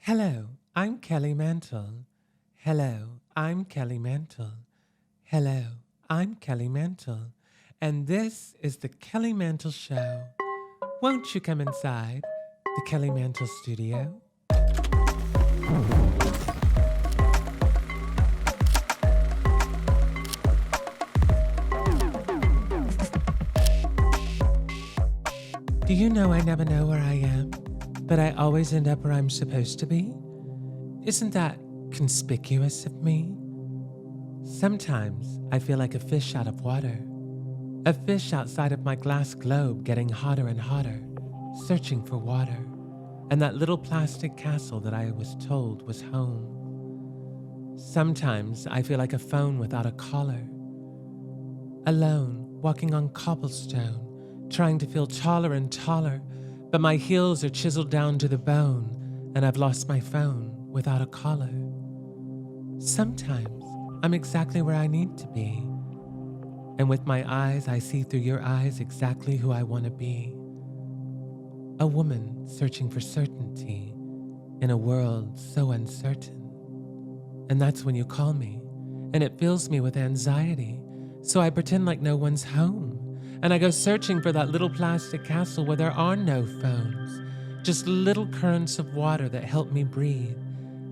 Hello, I'm Kelly Mantle. Hello, I'm Kelly Mantle. Hello, I'm Kelly Mantle. And this is the Kelly Mantle Show. Won't you come inside the Kelly Mantle studio? Do you know I never know where I am, but I always end up where I'm supposed to be? Isn't that conspicuous of me? Sometimes I feel like a fish out of water, a fish outside of my glass globe getting hotter and hotter, searching for water, and that little plastic castle that I was told was home. Sometimes I feel like a phone without a collar, alone, walking on cobblestone, trying to feel taller and taller, but my heels are chiseled down to the bone, and I've lost my phone without a collar. Sometimes I'm exactly where I need to be, and with my eyes I see through your eyes exactly who I want to be. A woman searching for certainty in a world so uncertain. And that's when you call me, and it fills me with anxiety, so I pretend like no one's home. And I go searching for that little plastic castle where there are no phones, just little currents of water that help me breathe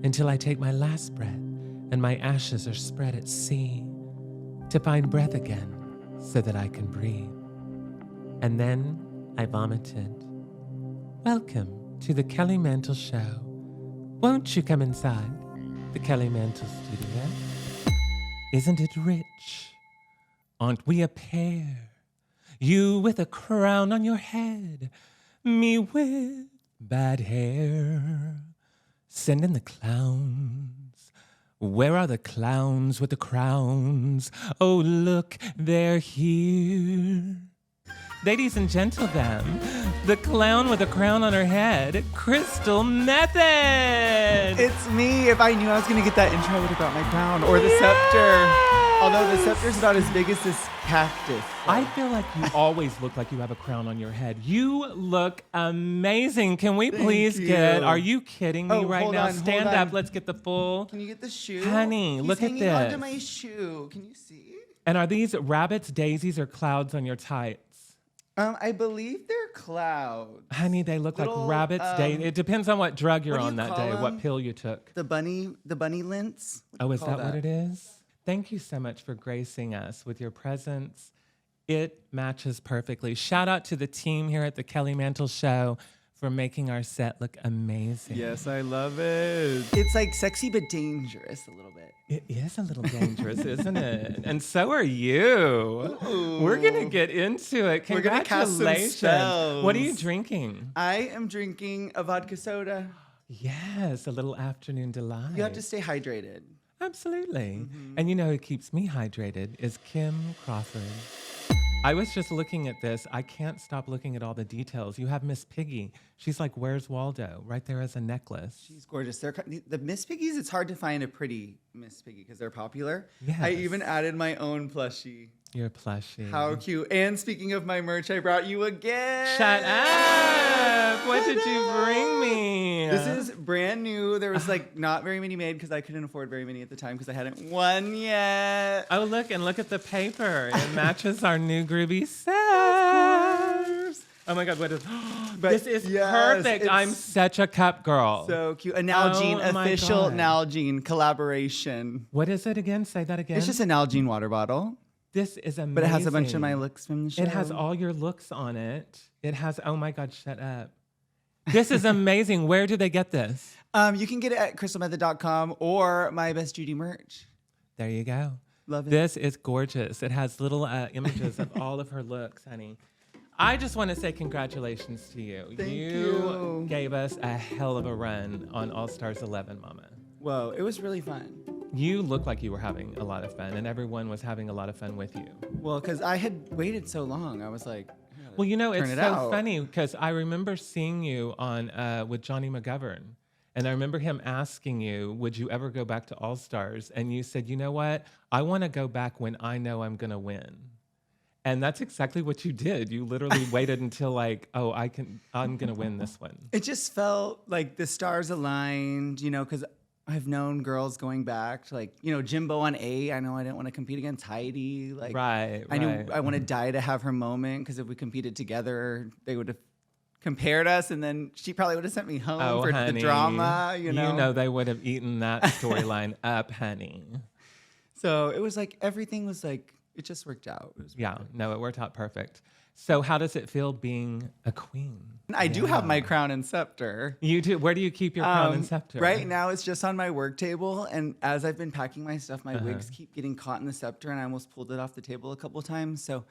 until I take my last breath and my ashes are spread at sea to find breath again so that I can breathe. And then I vomited. Welcome to the Kelly Mantle Show. Won't you come inside the Kelly Mantle studio? Isn't it rich? Aren't we a pair? You with a crown on your head, me with bad hair. Send in the clowns. Where are the clowns with the crowns? Oh, look, they're here. Ladies and gentlemen, the clown with a crown on her head, Crystal Methyd. It's me. If I knew I was going to get that intro, I would have brought my crown or the scepter. Although the scepter's about as big as this cactus. So. I feel like you always look like you have a crown on your head. You look amazing. Can we please get, are you kidding me right now? Stand up. Let's get the full. Can you get the shoe? Honey, look at this. He's hanging onto my shoe. Can you see? And are these rabbits, daisies, or clouds on your tights? I believe they're clouds. Honey, they look like rabbits. It depends on what drug you're on that day, what pill you took. The bunny lints. Oh, is that what it is? Thank you so much for gracing us with your presence. It matches perfectly. Shout out to the team here at the Kelly Mantle Show for making our set look amazing. Yes, I love it. It's like sexy but dangerous a little bit. It is a little dangerous, isn't it? And so are you. Ooh. We're going to get into it. Congratulations. We're going to cast some spells. What are you drinking? I am drinking a vodka soda. Yes, a little afternoon delight. You have to stay hydrated. Absolutely. Mm-hmm. And you know who keeps me hydrated is Kim Crawford. I was just looking at this. I can't stop looking at all the details. You have Miss Piggy. She's like, where's Waldo? Right there as a necklace. She's gorgeous. The Miss Piggies, it's hard to find a pretty Miss Piggy because they're popular. Yes. I even added my own plushie. Your plushie. How cute. And speaking of my merch, I brought you a gift. Shut up. What did you bring me? This is brand new. There was like not very many made because I couldn't afford very many at the time because I hadn't won yet. Oh, look at the paper. It matches our new groovy set. Of course. Oh my God, what is this is perfect. I'm such a cup girl. So cute. A Nalgene, official Nalgene collaboration. What is it again? Say that again. It's just a Nalgene water bottle. This is amazing. But it has a bunch of my looks from the show. It has all your looks on it. It has, oh my God, shut up. This is amazing. Where do they get this? You can get it at crystalmethyd.com or my Best Judy merch. There you go. Love it. This is gorgeous. It has little images of all of her looks, honey. I just want to say congratulations to you. Thank you. Gave us a hell of a run on All Stars 11, Mama. Whoa, it was really fun. You look like you were having a lot of fun, and everyone was having a lot of fun with you. Well, because I had waited so long. I was like, well, you know, it's so funny because I remember seeing you on with Johnny McGovern. And I remember him asking you, would you ever go back to All Stars? And you said, you know what? I want to go back when I know I'm going to win. And that's exactly what you did. You literally waited until like, oh, I'm going to win this one. It just felt like the stars aligned, you know, because I've known girls going back to like, you know, Jimbo on 8. I know I didn't want to compete against Heidi. Like, Right. I knew I wanted Di to have her moment because if we competed together, they would have compared us, and then she probably would have sent me home for honey, the drama, you know. You know they would have eaten that storyline up, honey. So it was like everything was like, it just worked out. It was No, it worked out perfect. So how does it feel being a queen? I do have my crown and scepter. You do? Where do you keep your crown and scepter? Right now it's just on my work table, and as I've been packing my stuff, my wigs keep getting caught in the scepter, and I almost pulled it off the table a couple times. So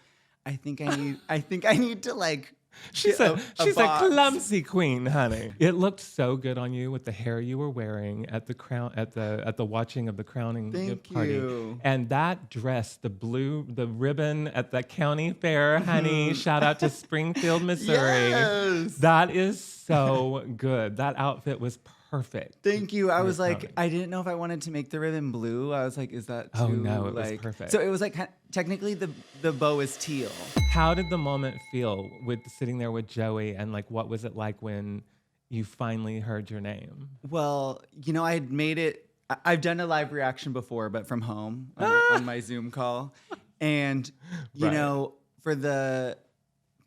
I think I need to like. She's a clumsy queen, honey. It looked so good on you with the hair you were wearing at the crown at the watching of the crowning party. You. And that dress, the ribbon at the county fair, honey. Shout out to Springfield, Missouri. Yes. That is so good. That outfit was perfect. Thank you. I was like, I didn't know if I wanted to make the ribbon blue. I was like, is that too? Oh no, it like, was perfect. So it was like technically the bow is teal. How did the moment feel with sitting there with Joey, and like what was it like when you finally heard your name? Well, you know, I had made it. I've done a live reaction before, but from home on my Zoom call, and you know, for the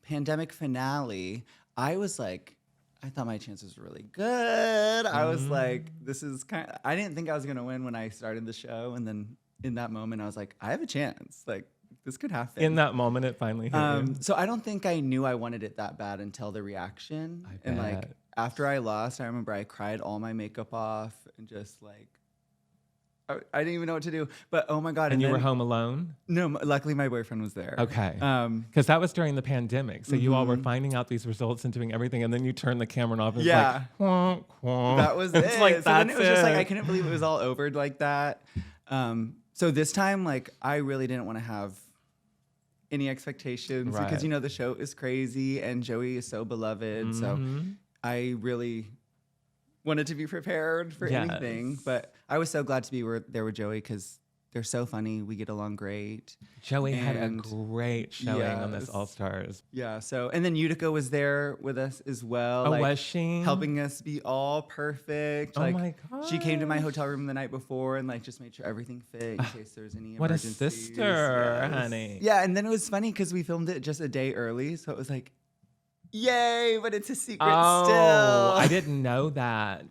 pandemic finale, I was like, I thought my chances were really good. I was like, this is I didn't think I was gonna win when I started the show, and then in that moment, I was like, I have a chance. Like, this could happen. In that moment, it finally hit you. So I don't think I knew I wanted it that bad until the reaction. And like after I lost, I remember I cried all my makeup off and just like, I didn't even know what to do. But oh my God. And you were home alone? No, luckily my boyfriend was there. Okay. Because that was during the pandemic. So you all were finding out these results and doing everything. And then you turned the camera off and it's like, wah, wah. That was it's it. Like, so then it was just like, I couldn't believe it was all over like that. So this time, like, I really didn't want to have any expectations because, you know, the show is crazy and Joey is so beloved. So I really wanted to be prepared for anything. But I was so glad to be there with Joey because they're so funny. We get along great. Joey had a great showing on this All Stars. Yeah. So, and then Utica was there with us as well. Oh, like, was she? Helping us be all perfect. Oh like, my God. She came to my hotel room the night before and like just made sure everything fit in case there's any what emergencies. What a sister, honey. Yeah. And then it was funny because we filmed it just a day early. So it was like, yay, but it's a secret still. I didn't know that.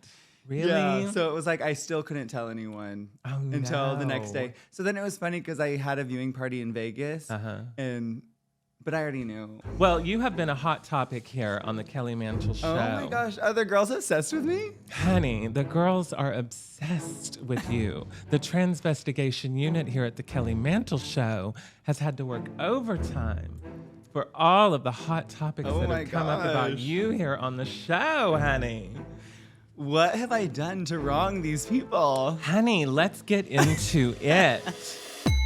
Really? Yeah. So it was like I still couldn't tell anyone until the next day. So then it was funny because I had a viewing party in Vegas, but I already knew. Well, you have been a hot topic here on the Kelly Mantle Show. Oh my gosh, are the girls obsessed with me? Honey, the girls are obsessed with you. The Transvestigation unit here at the Kelly Mantle Show has had to work overtime for all of the hot topics that have come up about you here on the show, honey. What have I done to wrong these people? Honey, let's get into it.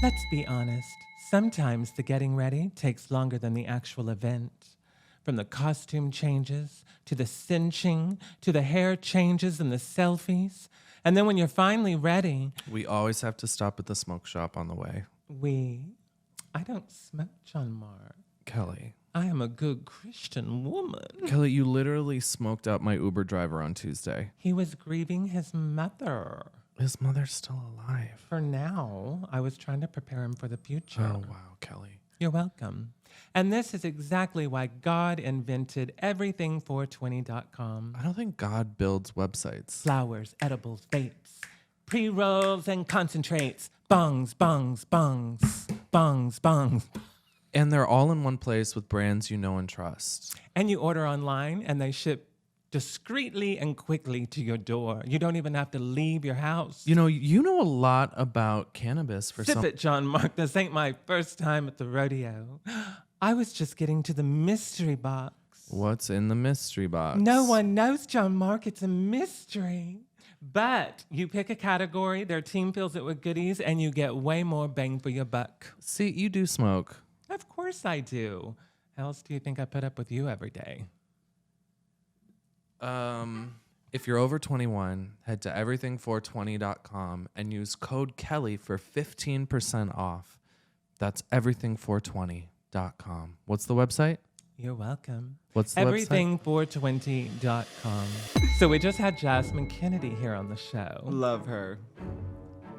Let's be honest. Sometimes the getting ready takes longer than the actual event. From the costume changes, to the cinching, to the hair changes and the selfies. And then when you're finally ready... We always have to stop at the smoke shop on the way. I don't smoke, John Mark. Kelly. I am a good Christian woman. Kelly, you literally smoked out my Uber driver on Tuesday. He was grieving his mother. His mother's still alive. For now, I was trying to prepare him for the future. Oh, wow, Kelly. You're welcome. And this is exactly why God invented everything420.com. I don't think God builds websites. Flowers, edibles, vapes, pre-rolls and concentrates. Bungs, bungs, bungs, bungs, bungs. And they're all in one place with brands you know and trust. And you order online and they ship discreetly and quickly to your door. You don't even have to leave your house. You know a lot about cannabis for Sip it, John Mark. This ain't my first time at the rodeo. I was just getting to the mystery box. What's in the mystery box? No one knows, John Mark. It's a mystery. But you pick a category, their team fills it with goodies, and you get way more bang for your buck. See, you do smoke. Of course I do. How else do you think I put up with you every day? If you're over 21, head to everything420.com and use code Kelly for 15% off. That's everything420.com. 420.com. What's the website? You're welcome. What's the website? Everything420.com. So we just had Jasmine Kennedy here on the show. Love her.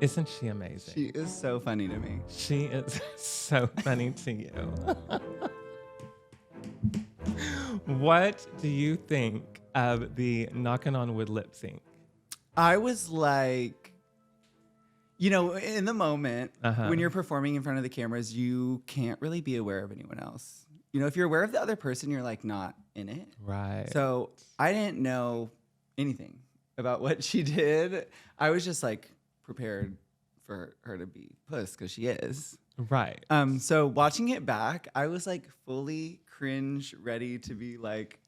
Isn't she amazing? She is so funny to me. She is so funny to you. What do you think of the Knockin' on Wood lip sync? I was like, you know, in the moment, when you're performing in front of the cameras, you can't really be aware of anyone else. You know, if you're aware of the other person, you're like not in it. Right. So I didn't know anything about what she did. I was just like prepared for her to be puss because she is. Right. So watching it back, I was like fully cringe, ready to be like,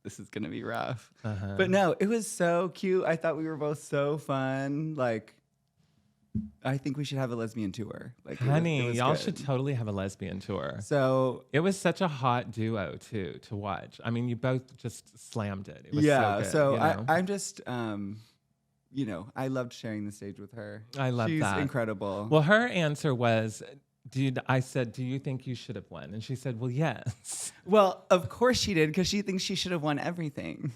this is gonna be rough. But no, it was so cute. I thought we were both so fun. Like, I think we should have a lesbian tour. Like, honey, it was y'all good. should totally have a lesbian tour. So it was such a hot duo too to watch. I mean, you both just slammed it. It was yeah. so good, So you know? I'm just, you know, I loved sharing the stage with her. I love that. She's incredible. Well, her answer was, I said, do you think you should have won? And she said, well, yes. Well, of course she did, because she thinks she should have won everything.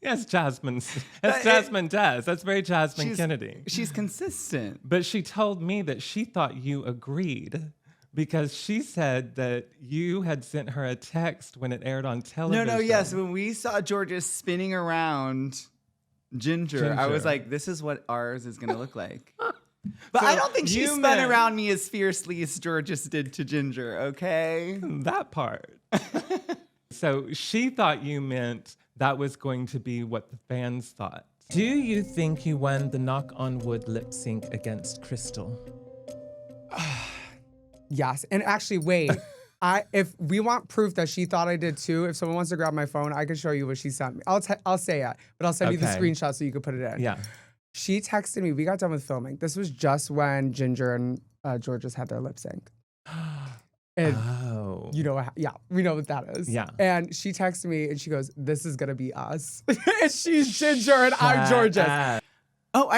Yes, Jasmine. As Jasmine does. That's very Jasmine Kennedy. She's consistent. But she told me that she thought you agreed because she said that you had sent her a text when it aired on television. No, yes. When we saw Georgia spinning around Ginger, I was like, this is what ours is going to look like. But So I don't think she you spun meant- around me as fiercely as Georges did to Ginger, okay? That part. So she thought you meant that was going to be what the fans thought. Do you think you won the Knock on Wood lip sync against Crystal? Yes. And actually, wait. If we want proof that she thought I did too, if someone wants to grab my phone, I can show you what she sent me. I'll say it, but I'll send you the Okay. screenshot so you can put it in. Yeah. She texted me. We got done with filming. This was just when Ginger and Georges had their lip sync. And Oh. you know, yeah, we know what that is. Yeah. And she texted me and she goes, "This is gonna be us." And she's Ginger and I'm Georges. Oh,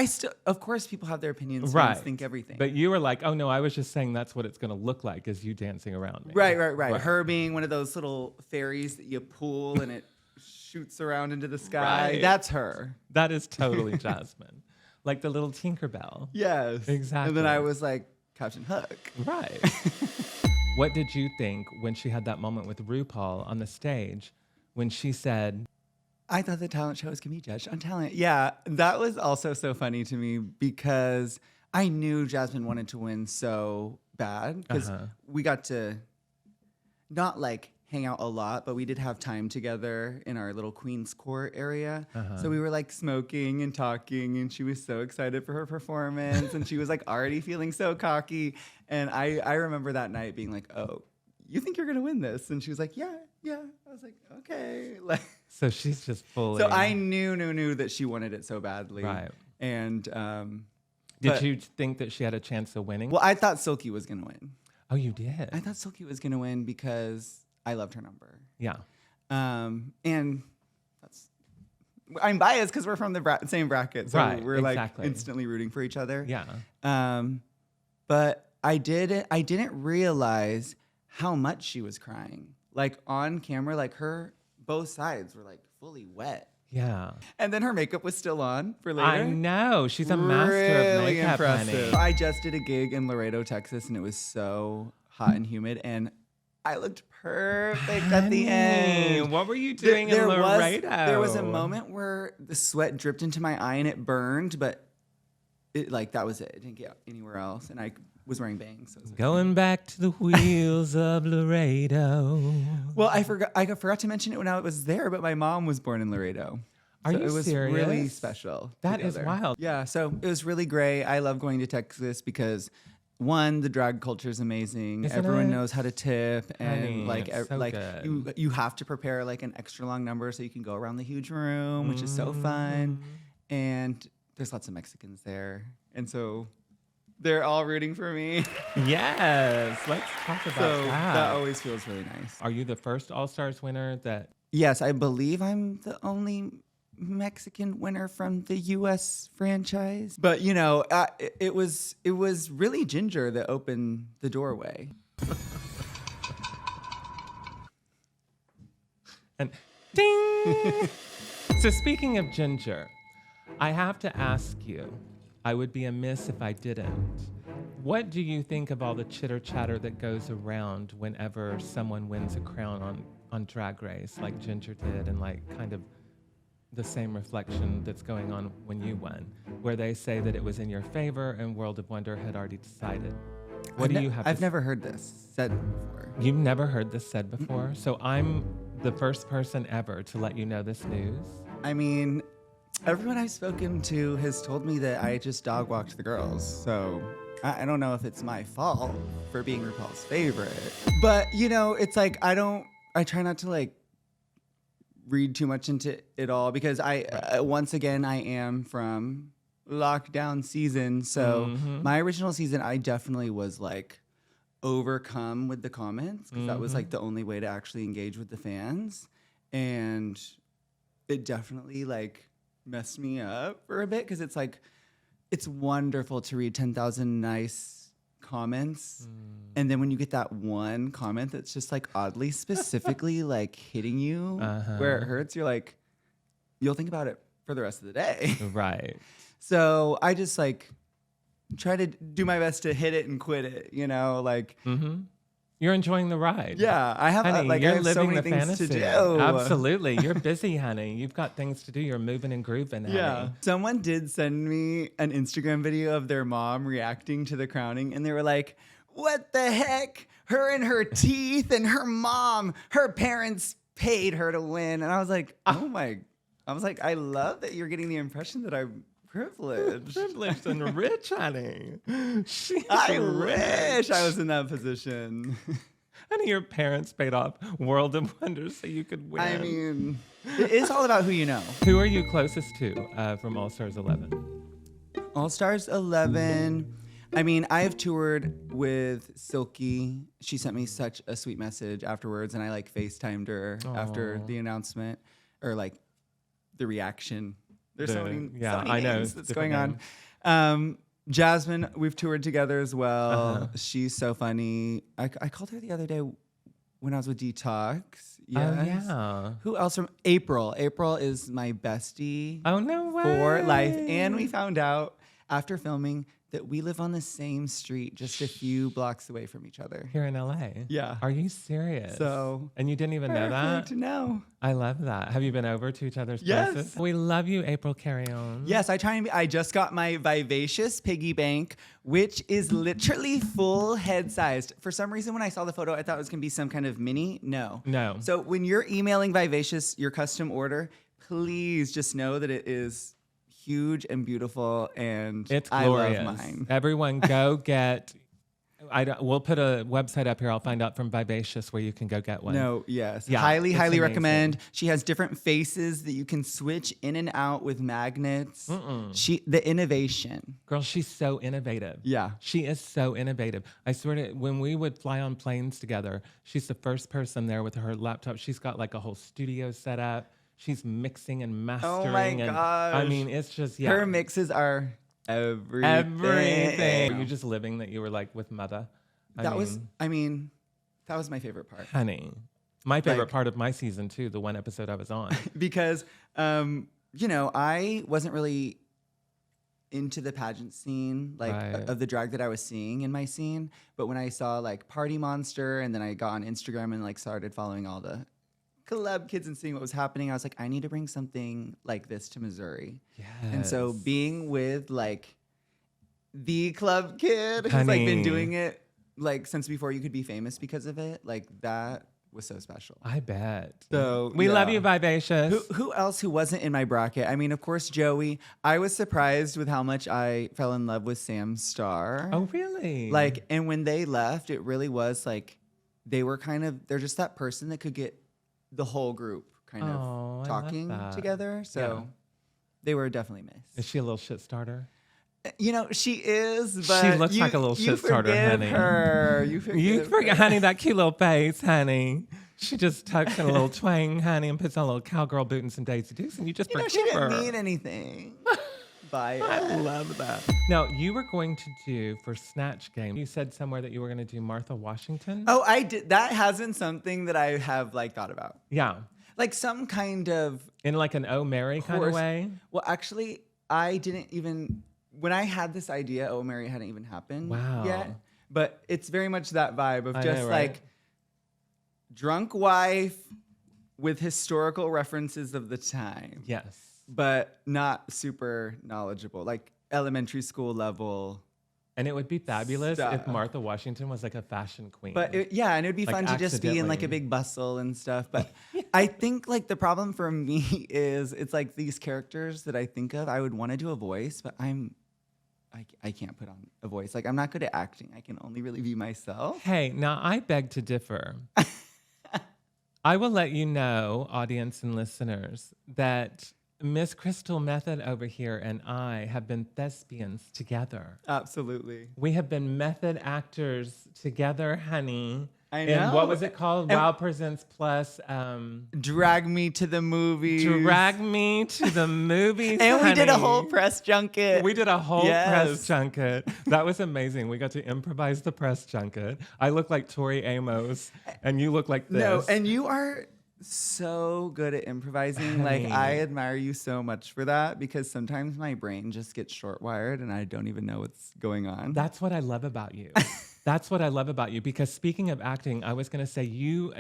of course people have their opinions. Right. Fans think everything. But you were like, oh no, I was just saying that's what it's going to look like is you dancing around me. Right. Her being one of those little fairies that you pull and it shoots around into the sky. Right. That's her. That is totally Jasmine. Like the little Tinkerbell. Yes. Exactly. And then I was like, Captain Hook. Right. What did you think when she had that moment with RuPaul on the stage when she said, I thought the talent shows can be judged on talent. Yeah, that was also so funny to me because I knew Jasmine wanted to win so bad because we got to not like hang out a lot, but we did have time together in our little Queen's Court area. So we were like smoking and talking, and she was so excited for her performance, and she was like already feeling so cocky. And I remember that night being like, "Oh, you think you're gonna win this?" And she was like, "Yeah." I was like, "Okay." Like, so she's just fully. so I knew that she wanted it so badly. Right. And Did you think that she had a chance of winning? well, I thought Silky was gonna win. Oh, you did? I thought Silky was gonna win because I loved her number. Yeah. And I'm biased because we're from the same bracket, so Right, we're like exactly. instantly rooting for each other. Yeah. But I didn't realize how much she was crying. Like on camera, like both sides were like fully wet. Yeah. And then her makeup was still on for later. I know. She's a master of Really makeup, impressive. honey. I just did a gig in Laredo, Texas, and it was so hot and humid, and I looked perfect at the end. What were you doing in Laredo? There was a moment where the sweat dripped into my eye and it burned, but that was it. It didn't get anywhere else, and I was wearing bangs. So it was Going back to the wheels of Laredo. well, I forgot to mention it when I was there, but my mom was born in Laredo. Are So you it was serious? really special. That is together. wild. Yeah, so it was really great. I love going to Texas because one, the drag culture is amazing. Isn't Everyone it? knows how to tip, and Honey, like it's so good. you have to prepare like an extra long number so you can go around the huge room, which is so fun. Mm-hmm. And there's lots of Mexicans there, and so they're all rooting for me. Yes. Let's talk about So that. that always feels really nice. Are you the first All Stars winner that? Yes, I believe I'm the only Mexican winner from the U.S. franchise. But you know, it was really Ginger that opened the doorway. And ding! So speaking of ginger, I have to ask you, I would be amiss if I didn't. What do you think of all the chitter chatter that goes around whenever someone wins a crown on Drag Race, like Ginger did, and like kind of the same reflection that's going on when you won, where they say that it was in your favor and World of Wonder had already decided? What do you have? I've never heard this said before. You've never heard this said before? So I'm the first person ever to let you know this news. I mean, everyone I've spoken to has told me that I just dog walked the girls. So I don't know if it's my fault for being RuPaul's favorite. But, you know, it's like I try not to like read too much into it all because once again, I am from lockdown season. So my original season, I definitely was like overcome with the comments because that was like the only way to actually engage with the fans. And it definitely like messed me up for a bit because it's like, it's wonderful to read 10,000 nice comments. And then when you get that one comment that's just like oddly specifically like hitting you where it hurts, you're like, you'll think about it for the rest of the day. Right. So I just like try to do my best to hit it and quit it, you know, like. You're enjoying the ride. Yeah, I have honey, like you're I have living so many the things fantasy. to do. Absolutely. You're busy, honey. You've got things to do. You're moving and grooving, honey. Yeah. Someone did send me an Instagram video of their mom reacting to the crowning, and they were like, "What the heck? Her and her teeth and her mom, her parents paid her to win." And I was like, "Oh my!" I was like, "I love that you're getting the impression that I'm privileged." Privileged and rich, honey. I wish I was in that position. Honey, your parents paid off World of Wonder so you could win. I mean, it's all about who you know. Who are you closest to from All Stars 11? All Stars 11. I mean, I have toured with Silky. She sent me such a sweet message afterwards, and I like FaceTimed her after the announcement or like the reaction. There's so many names that's going on. Jasmine, we've toured together as well. She's so funny. I called her the other day when I was with Detox. Yes. Oh, yeah. Who else from April? April is my bestie. Oh, no way. For life. And we found out after filming that we live on the same street, just a few blocks away from each other. Here in LA? Yeah. Are you serious? So. And you didn't even know that? To know. I love that. Have you been over to each other's Yes. places? We love you, April Carry On. Yes, I just got my Vivacious piggy bank, which is literally full head sized. For some reason, when I saw the photo, I thought it was gonna be some kind of mini. No. So when you're emailing Vivacious your custom order, please just know that it is huge and beautiful, and it's glorious. I love mine. Everyone go get. We'll put a website up here. I'll find out from Vivacious where you can go get one. No, yes. Yeah, highly amazing. recommend. She has different faces that you can switch in and out with magnets. The innovation. Girl, she's so innovative. Yeah. She is so innovative. I swear to when we would fly on planes together, she's the first person there with her laptop. She's got like a whole studio set up. She's mixing and mastering. Oh my and, gosh. I mean, it's just, yeah. Her mixes are everything. Everything. Were you just living that you were like with mother? That was my favorite part. Honey, my favorite part of my season too, the one episode I was on. Because, you know, I wasn't really into the pageant scene, like of the drag that I was seeing in my scene. But when I saw like Party Monster and then I got on Instagram and like started following all the club kids and seeing what was happening, I was like, I need to bring something like this to Missouri. Yes. And so being with like the club kid who's like been doing it like since before you could be famous because of it, like that was so special. I bet. So we love you, Vivacious. Who else who wasn't in my bracket? I mean, of course, Joey. I was surprised with how much I fell in love with Sam Starr. Oh, really? Like, and when they left, it really was like they're just that person that could get the whole group kind of talking together. So they were definitely missed. Is she a little shit starter? You know, she is, but she looks like a little shit starter, honey. You forget, honey, that cute little face, honey. She just tucks in a little twang, honey, and puts on a little cowgirl boot and some Daisy Dukes, and you just forgive her. She didn't need anything. I love that. Now, you were going to do for Snatch Game, you said somewhere that you were going to do Martha Washington. Oh, I did. That has been something that I have like thought about. Yeah. like some kind of In like an Oh Mary kind of course. way? Well, actually, I didn't even when I had this idea, Oh Mary hadn't even happened Wow. yet. But it's very much that vibe of I just know, right? like drunk wife with historical references of the time, Yes. but not super knowledgeable, like elementary school level. And it would be fabulous if Stuff. Martha Washington was like a fashion queen. But yeah, and it would be Like, fun to just be in like a accidentally. big bustle and stuff. But I think like the problem for me is it's like these characters that I think of, I would want to do a voice, but I can't put on a voice. Like I'm not good at acting. I can only really be myself. Hey, now I beg to differ. I will let you know, audience and listeners, that Miss Crystal Methyd over here and I have been thespians together. Absolutely. We have been method actors together, honey. I And what know. was it called? And- Wow Presents Plus. Drag me to the movies. Drag me to the movies. And we did a honey. whole press junket. We did a whole press Yes. junket. That was amazing. We got to improvise the press junket. I look like Tori Amos, and you look like this. No, and you are so good at improvising. Like Honey. I admire you so much for that because sometimes my brain just gets short wired and I don't even know what's going on. That's what I love about you. That's what I love about you. Because speaking of acting, I was going to say you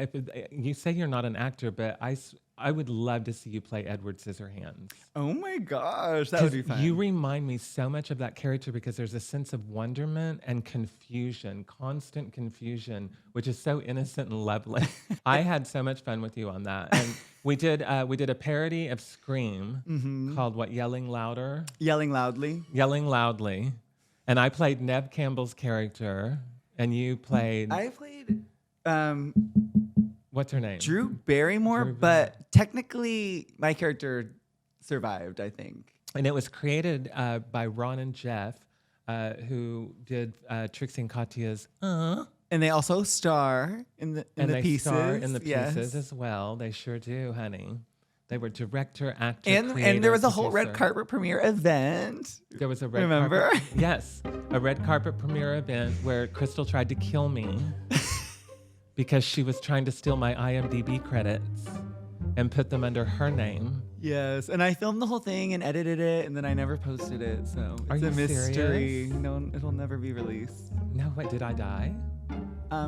say you're not an actor, but I would love to see you play Edward Scissorhands. Oh my gosh, that would be 'Cause fun. you remind me so much of that character because there's a sense of wonderment and confusion, constant confusion, which is so innocent and lovely. I had so much fun with you on that. And we did a parody of Scream called what? Yelling Louder? Yelling loudly. Yelling Loudly. And I played Neb Campbell's character, and you played I played what's her name? Drew Barrymore, Drew but technically my character survived, I think. And it was created by Ron and Jeff, who did Trixie and Katya's And they also star in the and they pieces. star in the Yes. pieces as well. They sure do, honey. They were director, actor, And there was a whole red producer. carpet premiere event. There was a red Remember? carpet. Yes, a red carpet premiere event where Crystal tried to kill me because she was trying to steal my IMDb credits and put them under her name. Yes, and I filmed the whole thing and edited it, and then I never posted it. So Are it's a you mystery. serious? No, it'll never be released. No, what, did I die?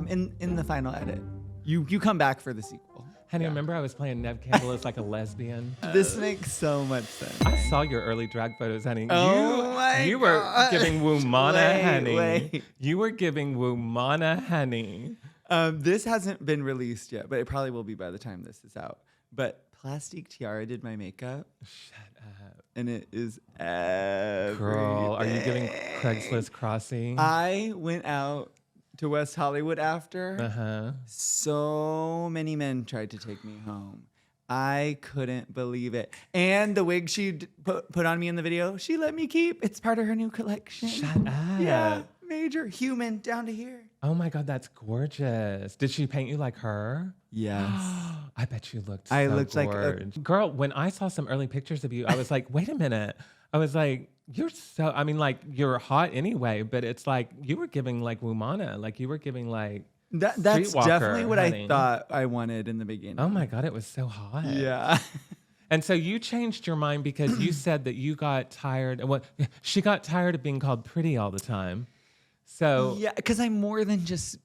In the final edit, you come back for the sequel. Honey, remember I was playing Neb Campbell as like a lesbian? This makes so much sense. I saw your early drag photos, honey. Oh my you were God. giving Woomana, honey. Wait. You were giving Woomana, honey. This hasn't been released yet, but it probably will be by the time this is out. But Plastique Tiara did my makeup, Shut up. and it is everything. Girl, are you giving Craigslist Crossing? I went out to West Hollywood after. Uh-huh. So many men tried to take me home. I couldn't believe it. And the wig she put on me in the video, she let me keep. It's part of her new collection. Shut up. Yeah, major human down to here. Oh my God, that's gorgeous. Did she paint you like her? Yes. I bet you looked I so looked like a- gorgeous. Girl, when I saw some early pictures of you, I was like, wait a minute. I was like, you're so, I mean, like, you're hot anyway, but it's like, you were giving like Woomana, like you were giving like, That's Streetwalker, definitely what honey. I thought I wanted in the beginning. oh my God, it was so hot. Yeah. And so you changed your mind because you said that you got tired. Well, she got tired of being called pretty all the time. So Yeah, because I'm more than just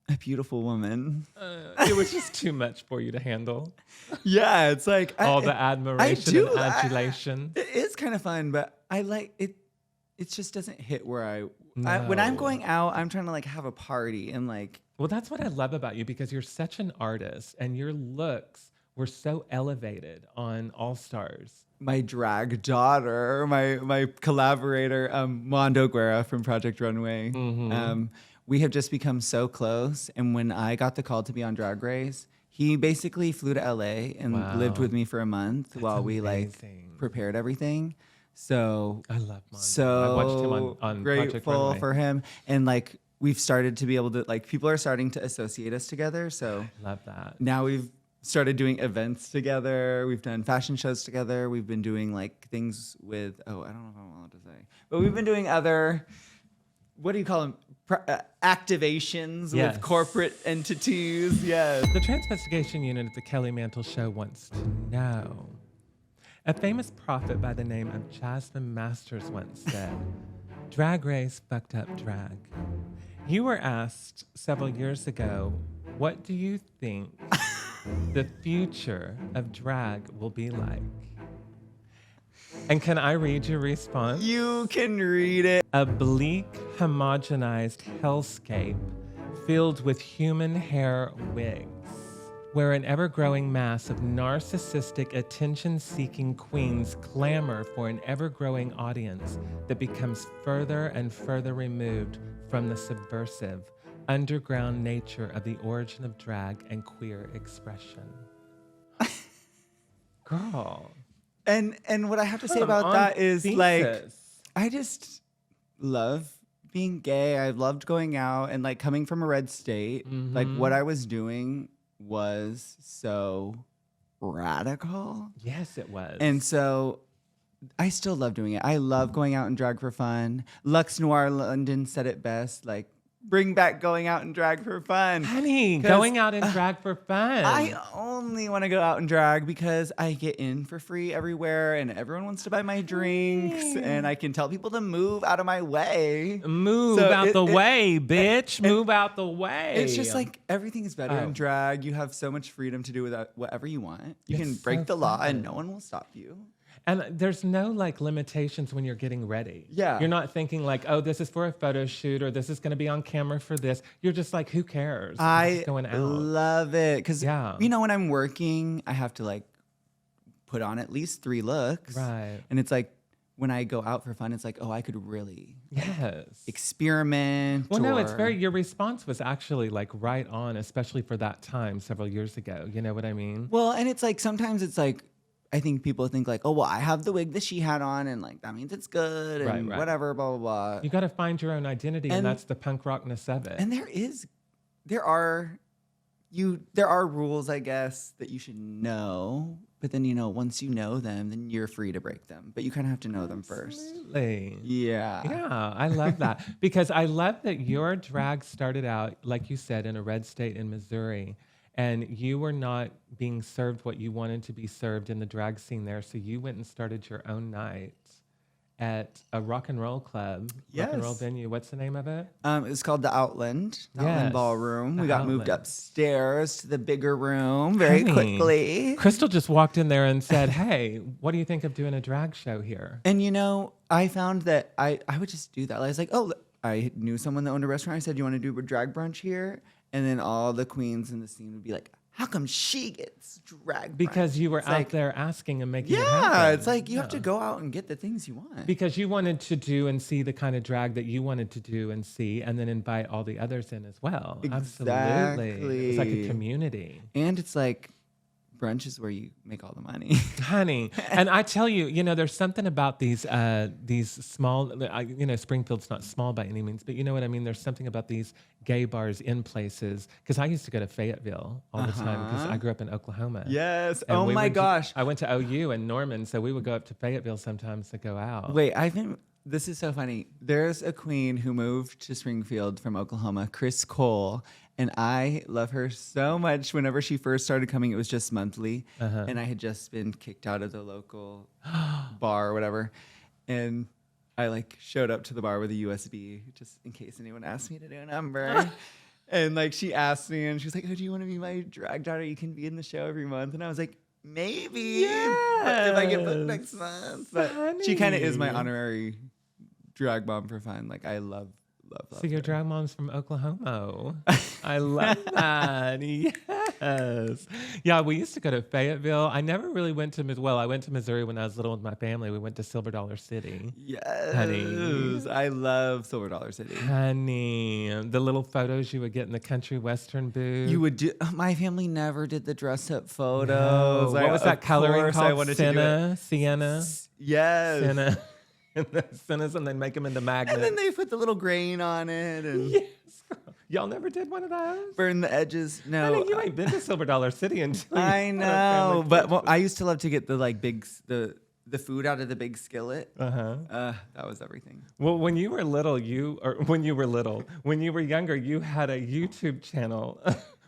a beautiful woman. it was just too much for you to handle. Yeah, it's like All the admiration do, and I- adulation. It is kind of fun, but I like it. It just doesn't hit where when I'm No. going out, I'm trying to like have a party and like Well, that's what I love about you because you're such an artist and your looks were so elevated on All Stars. my drag daughter, my collaborator, Mondo Guerra from Project Runway. We have just become so close. And when I got the call to be on Drag Race, he basically flew to LA and Wow. lived with me for a month while we like amazing. prepared everything. So I love Mondo. so I watched him on Project grateful Runway. for him. And like we've started to be able to like people are starting to associate us together. So Love that. now we've started doing events together. We've done fashion shows together. We've been doing like things with I don't know if I'm allowed to say, but we've been doing other what do you call them? Activations Yes. with corporate entities. Yes. The Transvestigation Unit at the Kelly Mantle Show wants to know. A famous prophet by the name of Jasmine Masters once said, "Drag Race fucked up drag." You were asked several years ago, what do you think the future of drag will be like? And can I read your response? You can read it. A bleak, homogenized hellscape filled with human hair wigs, where an ever-growing mass of narcissistic, attention-seeking queens clamor for an ever-growing audience that becomes further and further removed from the subversive, underground nature of the origin of drag and queer expression. Girl. And what I have to say Come about on, that is like, thesis. I just love being gay. I loved going out and like coming from a red state. Like what I was doing was so radical. Yes, it was. And so I still love doing it. I love going out and drag for fun. Lux Noir London said it best, like, bring back going out and drag for fun. Honey, 'Cause, going out and drag for fun. I only want to go out and drag because I get in for free everywhere and everyone wants to buy my drinks and I can tell people to move out of my way. Move So out it- the it- way, bitch. Move out the way. It's just like everything is better Oh. in drag. You have so much freedom to do with whatever you want. You can It's break so the law and fun. no one will stop you. And there's no like limitations when you're getting ready. Yeah. You're not thinking like, oh, this is for a photo shoot or this is going to be on camera for this. You're just like, who cares? I'm I just going out. love it because Yeah. you know when I'm working, I have to like put on at least 3 looks, Right. And it's like when I go out for fun, it's like, oh, I could really Yes. experiment. Well, no, it's or- very, your response was actually like right on, especially for that time several years ago. You know what I mean? well, and it's like sometimes it's like I think people think like, oh, well, I have the wig that she had on, and like that means it's good, and Right. whatever, blah blah blah. You got to find your own identity, and And- that's the punk rockness of it. And there are rules, I guess, that you should know. But then once you know them, then you're free to break them. But you kind of have to know them first. Absolutely. Yeah. Yeah, I love that because I love that your drag started out, like you said, in a red state in Missouri, and you were not being served what you wanted to be served in the drag scene there. So you went and started your own night at a rock and roll club, rock and roll Yes. venue. What's the name of it? It's called the Outland Yes, Ballroom. the We got moved Outland. upstairs to the bigger room very Honey, quickly. Crystal just walked in there and said, "Hey, what do you think of doing a drag show here?" And I found that I would just do that. I was like, oh, I knew someone that owned a restaurant. I said, you want to do a drag brunch here? And then all the queens in the scene would be like, how come she gets drag brunch? Because you were It's out like, there asking and making it yeah, happen. it's like you have to go out and get the things you want. Because you wanted to do and see the kind of drag that you wanted to do and see, and then invite all the others in as well. Absolutely. It's like a Exactly. community. And it's like brunch is where you make all the money. Honey, and I tell you, there's something about these small, Springfield's not small by any means, but you know what I mean? There's something about these gay bars in places, because I used to go to Fayetteville all the time because I grew up in Oklahoma. Yes. And Oh we my would gosh. I went to OU in Norman, so we would go up to Fayetteville sometimes to go out. Wait, this is so funny. There's a queen who moved to Springfield from Oklahoma, Chris Cole, and I love her so much. Whenever she first started coming, it was just monthly, and I had just been kicked out of the local bar or whatever, and I like showed up to the bar with a USB just in case anyone asked me to do a number. And like she asked me, and she was like, "Oh, do you want to be my drag daughter? You can be in the show every month." And I was like, maybe if I get booked next month. But she kind of is my Honey. honorary drag mom for fun. Like I love So your her. drag mom's from Oklahoma. I love that. Yes. Yeah, we used to go to Fayetteville. I never really went to I went to Missouri when I was little with my family. We went to Silver Dollar City. Yes, Honey. I love Silver Dollar City. Honey, the little photos you would get in the country western booth. You would do. My family never did the dress up No. photos. What was that Of coloring course called? I wanted to do it. Sienna? Yes. Sienna. And the Siennas, and then make them into magnets. And then they put the little grain on it and Yes. Y'all never did one of those? burn the edges. No, Honey, you ain't been to Silver Dollar City until I you had a know, family but picture. I used to love to get the like the the food out of the big skillet. That was everything. Well, when you were younger, you had a YouTube channel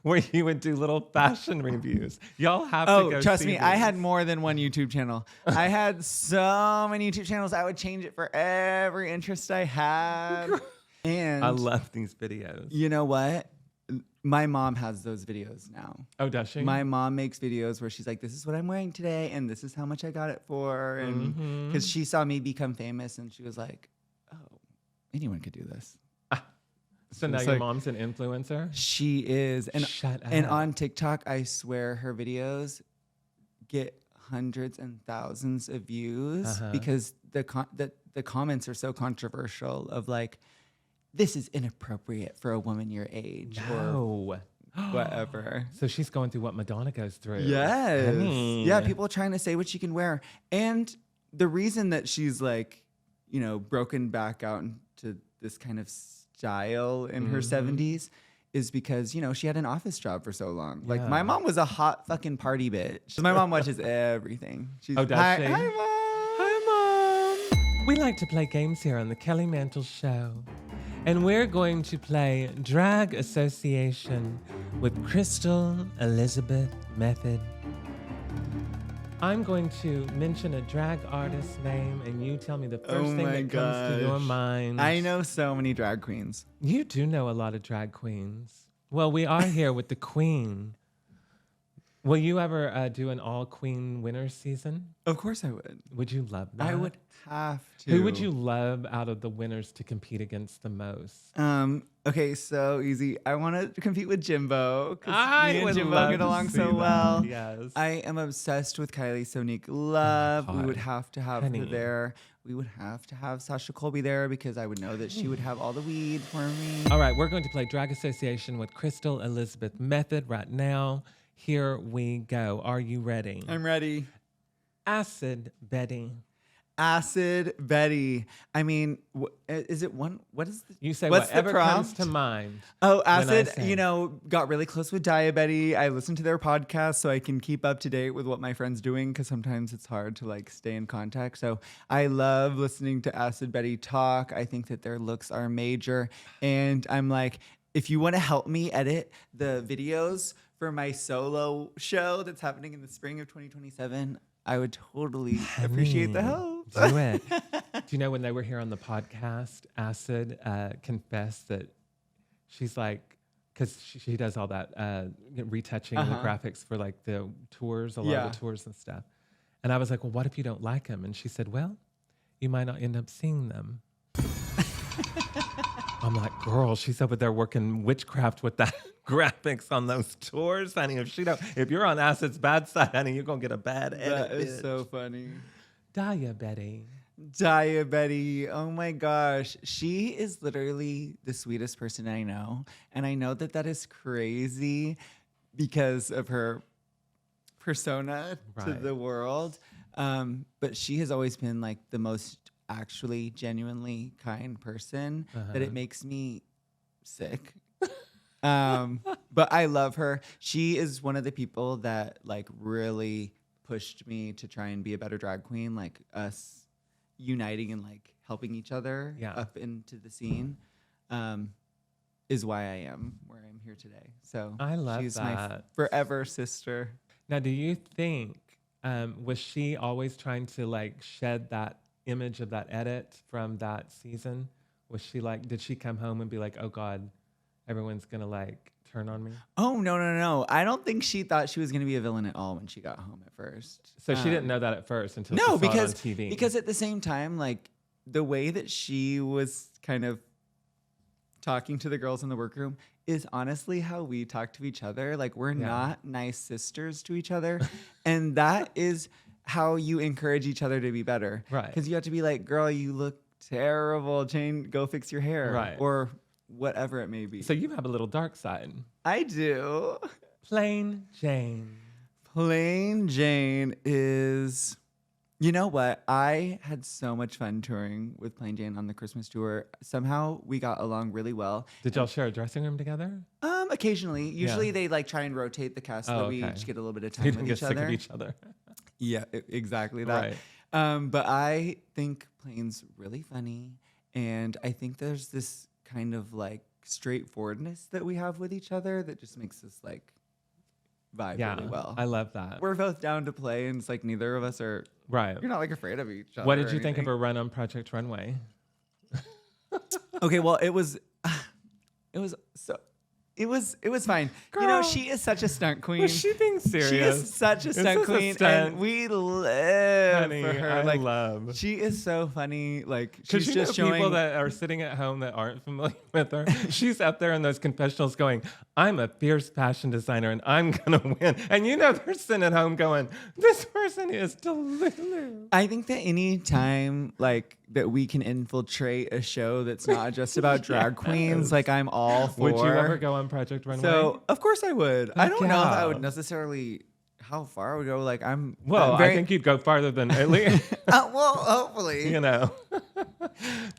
where you would do little fashion reviews. Y'all have to go trust see me, these. I had more than one YouTube channel. I had so many YouTube channels. I would change it for every interest I had. And I love these videos. you know what? My mom has those videos now. Oh, does she? My mom makes videos where she's like, this is what I'm wearing today, and this is how much I got it for. And because she saw me become famous, and she was like, oh, anyone could do this. So now it's your like- mom's an influencer? She is. And, Shut and up. on TikTok, I swear her videos get hundreds and thousands of views because the comments are so controversial of like, this is inappropriate for a woman your age or whatever. So she's going through what Madonna goes through. Yes. Honey. Yeah, people trying to say what she can wear. And the reason that she's like, you know, broken back out into this kind of style in her 70s is because, you know, she had an office job for so long. Like Yeah. my mom was a hot fucking party bitch. My mom watches everything. She's, Oh, does hi, she? Hi, Mom. Hi, Mom. We like to play games here on the Kelly Mantle Show. And we're going to play Drag Association with Crystal Elizabeth Methyd. I'm going to mention a drag artist's name, and you tell me the first thing that comes to your mind. I know so many drag queens. You do know a lot of drag queens. Well, we are here with the queen. Will you ever do an all-queen winner season? Of course I would. Would you love that? I would have to. Who would you love out of the winners to compete against the most? Okay, so easy. I want to compete with Jimbo because I me and would Jimbo love get to along see so that. well. Yes. I am obsessed with Kylie Sonique Love. We would God. have to have Honey. her there. We would have to have Sasha Colby there because I would know that she would have all the weed for me. All right, we're going to play Drag Association with Crystal Elizabeth Methyd right now. Here we go. Are you ready? I'm ready. Acid Betty. Acid Betty. I mean, is it one? What is the? You say what's whatever the comes prompt? to mind. Oh, I Acid, say. you know, got really close with Diabetti. I listen to their podcast so I can keep up to date with what my friend's doing because sometimes it's hard to like stay in contact. So I love listening to Acid Betty talk. I think that their looks are major. And I'm like, if you want to help me edit the videos for my solo show that's happening in the spring of 2027, I would totally appreciate the help. Do it. Do you know when they were here on the podcast, Acid confessed that she's like, because she does all that retouching the graphics for like the tours, a lot of the tours and stuff. And I was like, well, what if you don't like them? And she said, well, you might not end up seeing them. I'm like, girl, she's over there working witchcraft with that graphics on those tours, honey. If you're on Acid's bad side, honey, you're gonna get a bad edit. That is bitch. so funny. Diabetti. Diabetti. Oh my gosh. She is literally the sweetest person I know. And I know that that is crazy because of her persona to Right. the world. But she has always been like the most actually genuinely kind person that it makes me sick. But I love her. She is one of the people that like really pushed me to try and be a better drag queen, like us uniting and like helping each other up into the scene, is why I am where I'm here today. So I love she's my that. forever sister. Now, do you think, was she always trying to like shed that image of that edit from that season? Was she like, did she come home and be like, oh God, everyone's gonna like turn on me? Oh, no. I don't think she thought she was going to be a villain at all when she got home at first. So she didn't know that at first until she No, saw because it on TV. because at the same time, like the way that she was kind of talking to the girls in the workroom is honestly how we talk to each other. Like we're not nice sisters to each other, and that is how you encourage each other to be better. Right. Because you have to be like, girl, you look terrible. Jane, go fix your hair. Right. Or whatever it may be. So you have a little dark side. I do. Plain Jane. Plain Jane is, you know what? I had so much fun touring with Plain Jane on the Christmas tour. Somehow we got along really well. Did y'all share a dressing room together? Occasionally. Usually they like try and rotate the cast so that we okay. each get a little bit of You time didn't with get each sick of other. each other. Yeah, exactly that. But I think Plane's really funny. And I think there's this kind of like straightforwardness that we have with each other that just makes us like vibe really well. I love that. We're both down to play, and it's like neither of us are. Right. You're not like afraid of each other. What did you think of her run on Project Runway? Okay, well, it was fine. You know, Girl. she is such a stunt queen. Was she being serious? She is such a Is stunt this a queen, stunt? and we live Honey, for her. I Like, love. she is so funny. Like, Because she's you just know showing people that are sitting at home that aren't familiar with her. She's up there in those confessionals going, I'm a fierce fashion designer and I'm going to win. And you know they're sitting at home going, this person is delulu. I think that any time like that we can infiltrate a show that's not just about drag queens, like I'm all for. Would you ever go on Project Runway? So of course I would. I don't know if I yeah. would necessarily how far I would go. Like I'm I think you'd go farther than at least, well, hopefully. you know.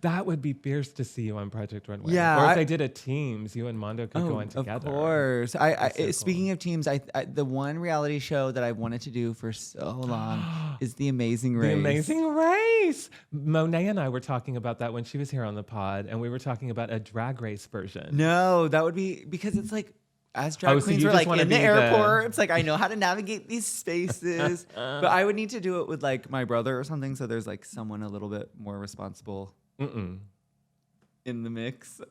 That would be fierce to see you on Project Runway. Yeah, Or if they did a teams, you and Mondo could go in together. Of course. so Speaking of teams, I the one reality show that I've wanted to do for so long is The Amazing Race. The Amazing Race. Monet and I were talking about that when she was here on the pod, and we were talking about a drag race version. No, that would be because it's like as drag so queens, you we're just like wanna in the be the- airport. It's like I know how to navigate these spaces, but I would need to do it with like my brother or something. So there's like someone a little bit more responsible in the mix.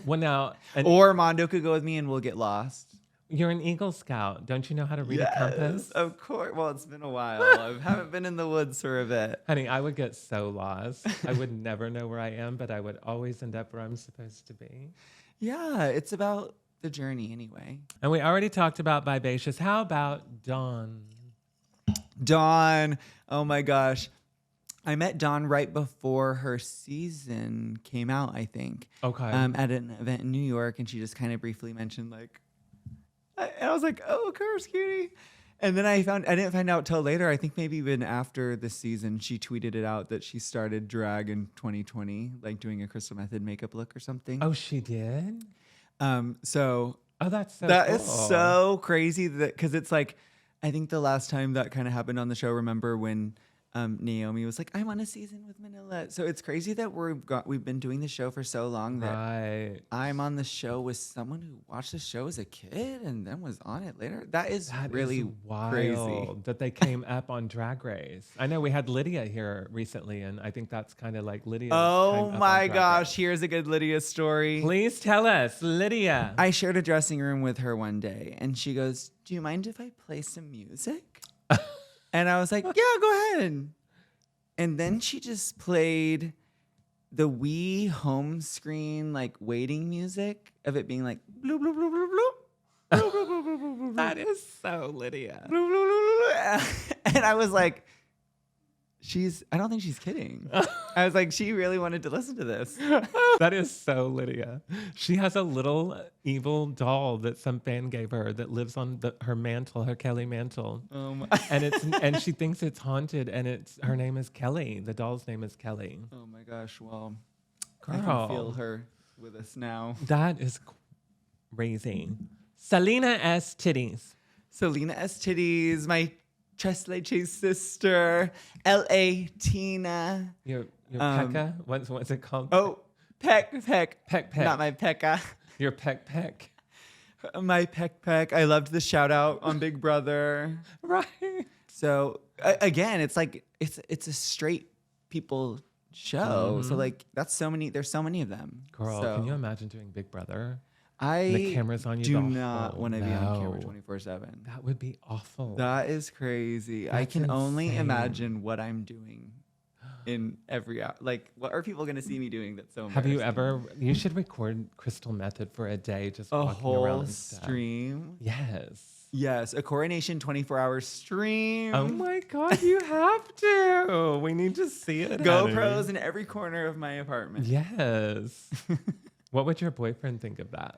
Well, now, Or Mondo could go with me and we'll get lost. you're an Eagle Scout. Don't you know how to read a compass? Of course. Well, it's been a while. I haven't been in the woods for a bit. Honey, I would get so lost. I would never know where I am, but I would always end up where I'm supposed to be. Yeah, it's about the journey anyway. And we already talked about Vivacious. How about Dawn? Dawn. Oh my gosh. I met Dawn right before her season came out, I think. Okay. At an event in New York, and she just kind of briefly mentioned like, and I was like, "Oh, curse, cutie." And then I didn't find out till later. I think maybe even after the season, she tweeted it out that she started drag in 2020, like doing a Crystal Method makeup look or something. Oh, she did? So Oh, that's so that cool. is so crazy that because it's like, I think the last time that kind of happened on the show, remember when Naomi was like, I'm on a season with Manila. So it's crazy that we've been doing the show for so long that Right. I'm on the show with someone who watched the show as a kid and then was on it later. That is really wild crazy. that they came up on Drag Race. I know we had Lydia here recently, and I think that's kind of like Lydia. Oh my gosh, here's a good Lydia story. Please tell us, Lydia. I shared a dressing room with her one day and she goes, do you mind if I play some music? And I was like, yeah, go ahead. And then she just played the Wii home screen, like waiting music of it being like, bloop, bloop, bloop, bloop, bloop. Bloop, bloop, bloop, bloop, bloop, bloop, That is so Lydia. bloop, bloop, bloop, bloop. And I was like, I don't think she's kidding. I was like, she really wanted to listen to this. That is so Lydia. She has a little evil doll that some fan gave her that lives on her mantle, her Kelly mantle. And she thinks it's haunted, and her name is Kelly. The doll's name is Kelly. Oh my gosh, well, I Girl. can feel her with us now. That is crazy. Selena S. Titties. Selena S. Titties, my Tres Leches sister, L.A. Tina. Your Pekka? What's it called? Oh, Peck. Peck. Not my Pekka. Your Peck. My Peck. I loved the shout out on Big Brother. Right. So again, it's like it's a straight people show. So like there's so many of them. Girl, So can you imagine doing Big Brother? I The camera's on you do the not whole- want to be on camera No. 24/7. That would be awful. That is crazy. I That's can only insane. imagine what I'm doing in every hour. Like, what are people going to see me doing that's so Have you embarrassing? ever? You should record Crystal Method for a day, just A walking around whole and stuff. stream? Yes. Yes, a Coronation 24-hour stream. Oh my God, you have to. We need to see it. GoPros honey. in every corner of my apartment. Yes. What would your boyfriend think of that?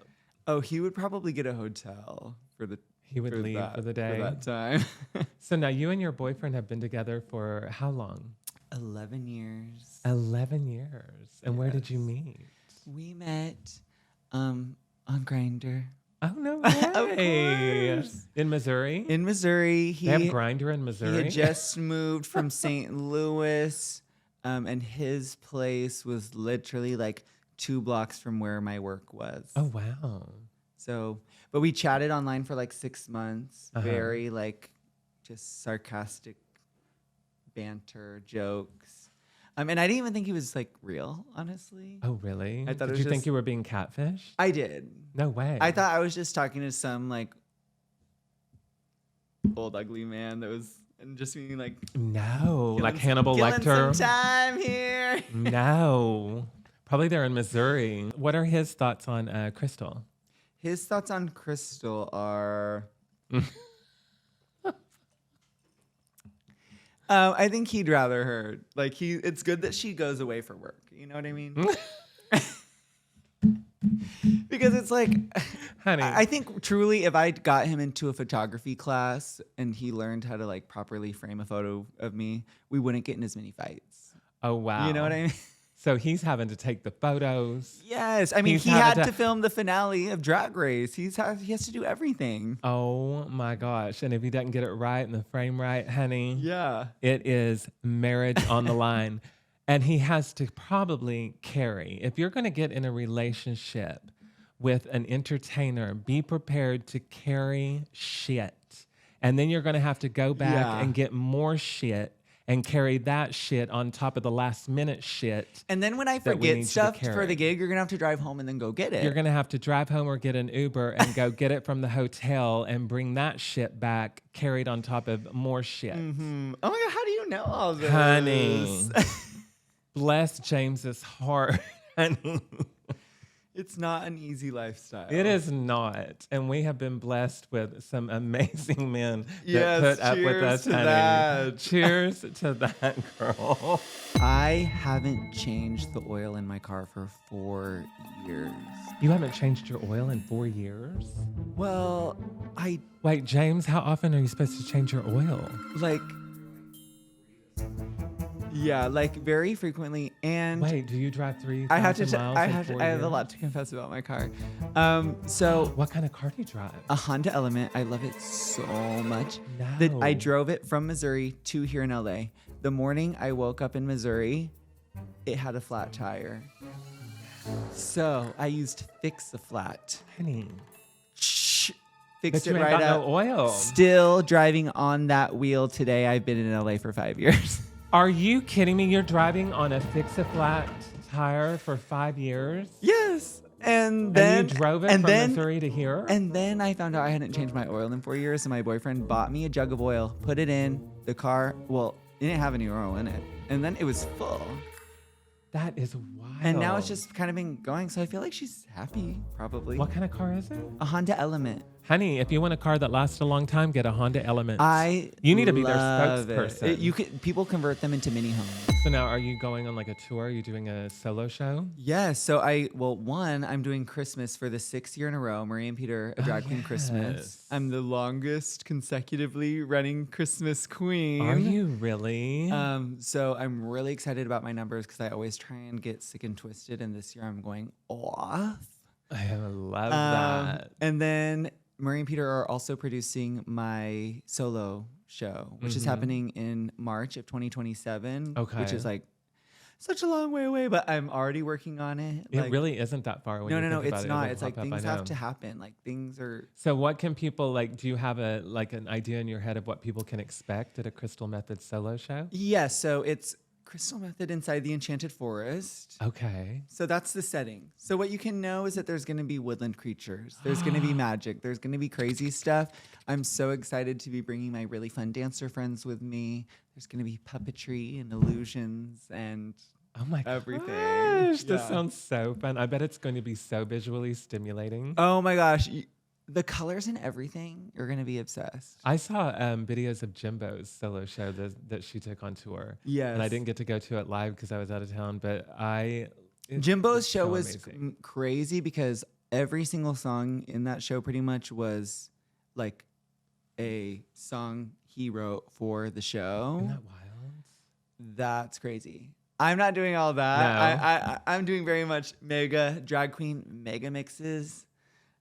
Oh, he would probably get a hotel for the. He would leave that, for the day. For that time. So now you and your boyfriend have been together for how long? 11 years. 11 years. And where did you meet? We met on Grindr. Oh, no way. Of course. In Missouri? In Missouri. They have Grindr in He Missouri? had just moved from St. Louis, and his place was literally like 2 blocks from where my work was. Oh, wow. So, but we chatted online for like 6 months. Uh-huh. Very like just sarcastic banter, jokes. And I didn't even think he was like real, honestly. Oh, really? I thought it Did was you think just- you were being catfished? I did. No way. I thought I was just talking to some like old ugly man that was and just being like No. Like killing Hannibal killing Lecter? some time here. No. Probably they're in Missouri. What are his thoughts on Crystal? His thoughts on Crystal are I think he'd rather her. Like it's good that she goes away for work. You know what I mean? Because it's like, Honey. I think truly if I got him into a photography class and he learned how to like properly frame a photo of me, we wouldn't get in as many fights. Oh, wow. You know what I mean? So he's having to take the photos. Yes. I mean, He's he having had to- to film the finale of Drag Race. He has to do everything. Oh, my gosh. And if he doesn't get it right and the frame right, honey, Yeah. it is marriage on the line. And he has to probably carry. If you're going to get in a relationship with an entertainer, be prepared to carry shit. And then you're going to have to go back Yeah. and get more shit and carry that shit on top of the last minute shit. And then when I that we need forget you to stuff for carry. the gig, you're going to have to drive home and then go get it. You're going to have to drive home or get an Uber and go get it from the hotel and bring that shit back carried on top of more shit. Oh my God, how do you know all this? Honey. Bless James's heart, honey. It's not an easy lifestyle. It is not. And we have been blessed with some amazing men that Yes, put up with cheers us, to honey. that. Cheers to that, girl. I haven't changed the oil in my car for 4 years. You haven't changed your oil in 4 years? Well, I Wait, James, how often are you supposed to change your oil? like, yeah, like very frequently. And Wait, do you drive 3,000 I have to. miles I in have. 4 I have a years? lot to confess about my car. So What kind of car do you drive? a Honda Element. I love it so much. No. That I drove it from Missouri to here in LA. The morning I woke up in Missouri, it had a flat tire. So I used Fix the Flat. Honey, Fixed but you it ain't right got up. no oil. Still driving on that wheel today. I've been in LA for 5 years. Are you kidding me? You're driving on a fix-a-flat tire for 5 years? Yes. And then And you drove it and from then, Missouri to here? And then I found out I hadn't changed my oil in 4 years, so my boyfriend bought me a jug of oil, put it in the car. Well, it didn't have any oil in it. And then it was full. That is wild. And now it's just kind of been going, so I feel like she's happy, probably. What kind of car is it? A Honda Element. Honey, if you want a car that lasts a long time, get a Honda Element. You need to be their love spokesperson. You could people convert them into mini homes. So now are you going on like a tour? Are you doing a solo show? Yes. So I'm doing Christmas for the 6th year in a row. Marie and Peter, a drag queen Christmas. yes. I'm the longest consecutively running Christmas queen. Are you really? So I'm really excited about my numbers because I always try and get sick and twisted, and this year I'm going off. I love that. And then Marie and Peter are also producing my solo show, which is happening in March of 2027. Okay. Which is like such a long way away, but I'm already working on it. It Like, really isn't that far away. no, it's not. It's like things have to happen. Like things are. So what can people like? Do you have an idea in your head of what people can expect at a Crystal Methyd solo show? Yes. So it's Crystal Methyd inside the Enchanted Forest. Okay. So that's the setting. So what you can know is that there's going to be woodland creatures. There's going to be magic. There's going to be crazy stuff. I'm so excited to be bringing my really fun dancer friends with me. There's going to be puppetry and illusions and Oh my everything. gosh, this Yeah. sounds so fun. I bet it's going to be so visually stimulating. Oh my gosh. The colors and everything, you're going to be obsessed. I saw videos of Jimbo's solo show that she took on tour. Yes. And I didn't get to go to it live because I was out of town, but Jimbo's show so was amazing. crazy because every single song in that show pretty much was like a song he wrote for the show. Isn't that wild? That's crazy. I'm not doing all that. No. I'm doing very much mega drag queen mega mixes.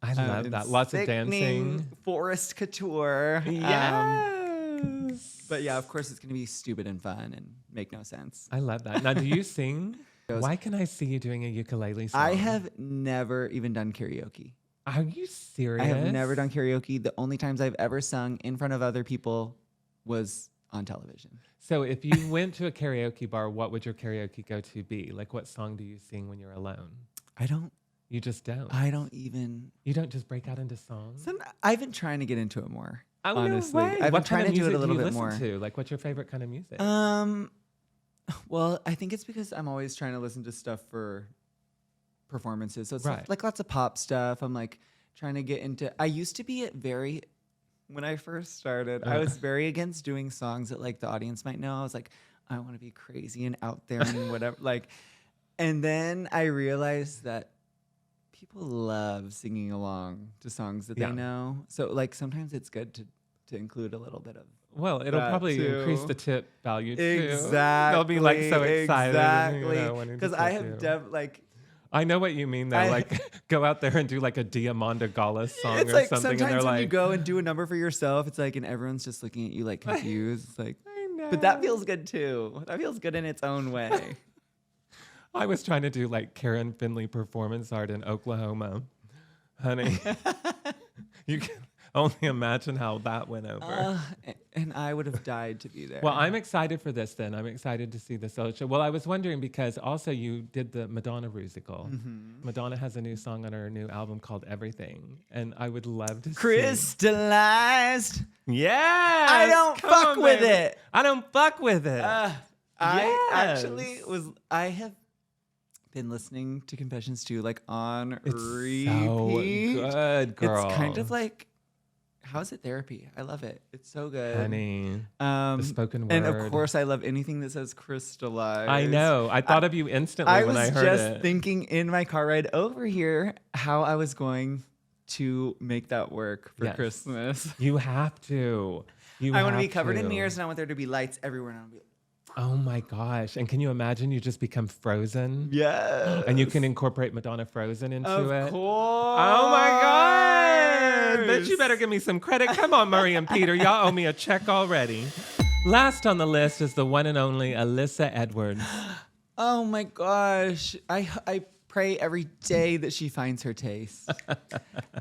I love and that. Lots of sickening dancing. Forest couture. Yes. But yeah, of course, it's going to be stupid and fun and make no sense. I love that. Now, do you sing? Why can I see you doing a ukulele song? I have never even done karaoke. Are you serious? I have never done karaoke. The only times I've ever sung in front of other people was on television. So if you went to a karaoke bar, what would your karaoke go-to be? Like, what song do you sing when you're alone? You just don't. I don't even. You don't just break out into songs? I've been trying to get into it more. Oh, honestly, no way. I've been What trying kind to of do it a music little do you bit listen more. to? Like, what's your favorite kind of music? Well, I think it's because I'm always trying to listen to stuff for performances. So it's Right. like lots of pop stuff. I'm like trying to get into. I used to be when I first started, I was very against doing songs that like the audience might know. I was like, I want to be crazy and out there and whatever. And then I realized that people love singing along to songs that they know. So like sometimes it's good to include a little bit of. Well, it'll that probably too. increase the tip value too. Exactly. They'll be like so excited. Exactly. Because I have I know what you mean though. Like go out there and do like a Diamanda Gala song it's or like something, and sometimes they're when like, you go and do a number for yourself, it's like, and everyone's just looking at you like confused. It's like, I know. but that feels good too. That feels good in its own way. I was trying to do like Karen Finley performance art in Oklahoma, honey. You can only imagine how that went over. And I would have died to be there. Well, I'm excited for this then. I'm excited to see the solo show. Well, I was wondering because also you did the Madonna musical. Mm-hmm. Madonna has a new song on her new album called Everything. And I would love to see. Crystallized. Yeah. I don't fuck with it. I don't fuck with it. I have been listening to Confessions too, like on It's repeat. so good, girl. It's kind of like, how's it therapy? I love it. It's so good. Honey, the spoken word. And of course, I love anything that says crystallized. I know. I thought of you instantly when I heard I was it. just thinking in my car ride over here how I was to make that work for Christmas. You have to. I want to be covered in mirrors, and I want there to be lights everywhere. And I want to be oh my gosh. And can you imagine you just become Frozen? yes. And you can incorporate Madonna Frozen into Of it. course. Oh my God. But you better give me some credit. Come on, Murray and Peter. Y'all owe me a check already. Last on the list is the one and only Alyssa Edwards. Oh my gosh. I pray every day that she finds her taste.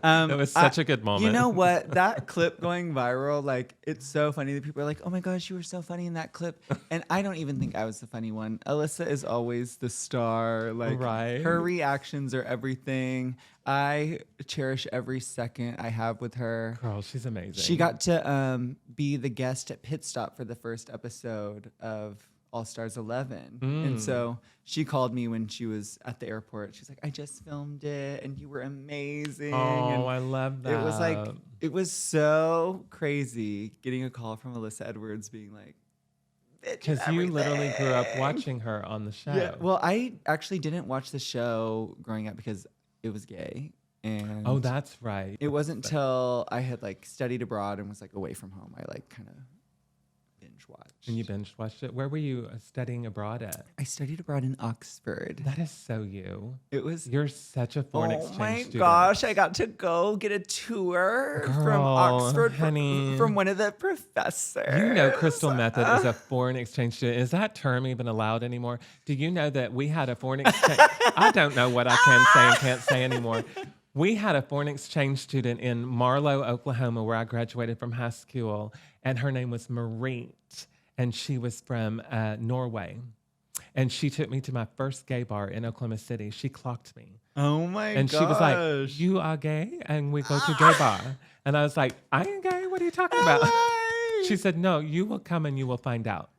That was such a good moment. You know what? That clip going viral, like, it's so funny that people are like, oh my gosh, you were so funny in that clip. And I don't even think I was the funny one. Alyssa is always the star. Like, Right. her reactions are everything. I cherish every second I have with her. Girl, she's amazing. She got to be the guest at Pit Stop for the first episode of All Stars 11. And so she called me when she was at the airport. She's like, I just filmed it and you were amazing. Oh, and I love that. it was so crazy getting a call from Alyssa Edwards being like, because you literally grew up watching her on the show. Yeah, well, I actually didn't watch the show growing up because it was gay. And Oh, that's right. it wasn't until I had like studied abroad and was like away from home. I like kind of binge watched. And you binge watched it. Where were you studying abroad at? I studied abroad in Oxford. That is so you. You're such a foreign exchange student. Oh my gosh, I got to go get a tour from Girl, Oxford honey. from one of the professors. You know Crystal Methyd is a foreign exchange student. Is that term even allowed anymore? Do you know that we had a foreign exchange? I don't know what I can say and can't say anymore. We had a foreign exchange student in Marlow, Oklahoma, where I graduated from high school, and her name was Marit, and she was from Norway. And she took me to my first gay bar in Oklahoma City. She clocked me. Oh my And gosh. she was like, you are gay? And we go to gay bar. And I was like, I ain't gay. What are you talking about? She said, no, you will come and you will find out.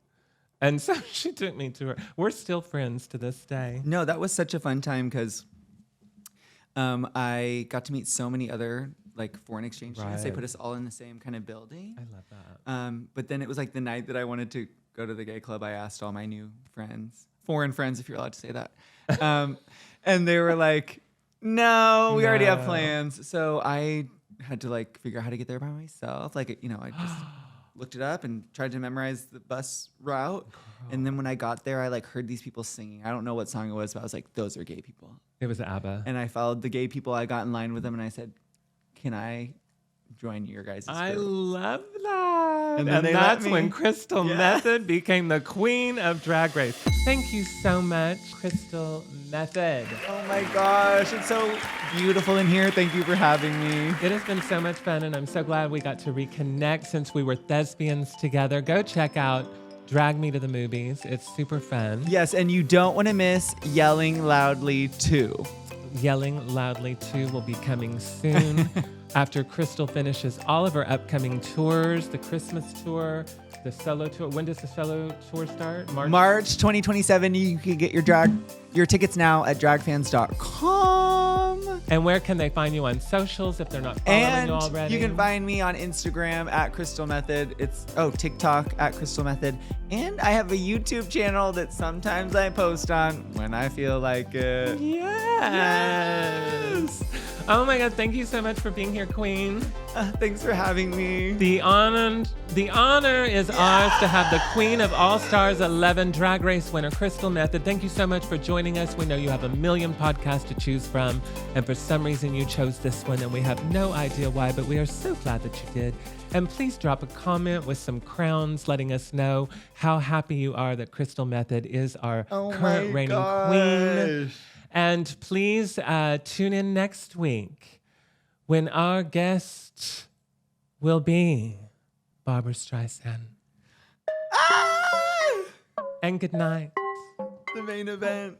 And so she took me to her. We're still friends to this day. No, that was such a fun time because I got to meet so many other like foreign exchange students. They Right. put us all in the same kind of building. I love that. But then it was like the night that I wanted to go to the gay club, I asked all my new friends, foreign friends, if you're allowed to say that. And they were like, no, we already have No. plans. So I had to like figure out how to get there by myself. Like, you know, I just looked it up and tried to memorize the bus route. And then when I got there, I like heard these people singing. I don't know what song it was, but I was like, those are gay people. It was ABBA. And I followed the gay people. I got in line with them and I said, can I join your guys' I group? love that. And And, then they let that's me. when Crystal Yeah. Methyd became the queen of Drag Race. Thank you so much, Crystal Methyd. Oh my gosh, it's so beautiful in here. Thank you for having me. It has been so much fun, and I'm so glad we got to reconnect since we were thespians together. Go check out Drag Me to the Movies. It's super fun. Yes, and you don't want to miss Yelling Loudly 2. Yelling Loudly 2 will be coming soon after Crystal finishes all of her upcoming tours, the Christmas tour, the solo tour. When does the solo tour start? March 2027. You can get your tickets now at dragfans.com. And where can they find you on socials if they're not following And you already? you can find me on Instagram at Crystal Methyd. TikTok at Crystal Methyd. And I have a YouTube channel that sometimes I post on when I feel like it. Yes. Oh my God, thank you so much for being here, Queen. Thanks for having me. The honor is ours to have the Queen of All Stars 11 Drag Race winner, Crystal Methyd. Thank you so much for joining us. We know you have a million podcasts to choose from, and for some reason you chose this one, and we have no idea why, but we are so glad that you did. And please drop a comment with some crowns letting us know how happy you are that Crystal Methyd is our current reigning queen. And please tune in next week when our guest will be Barbara Streisand. And good night. The main event.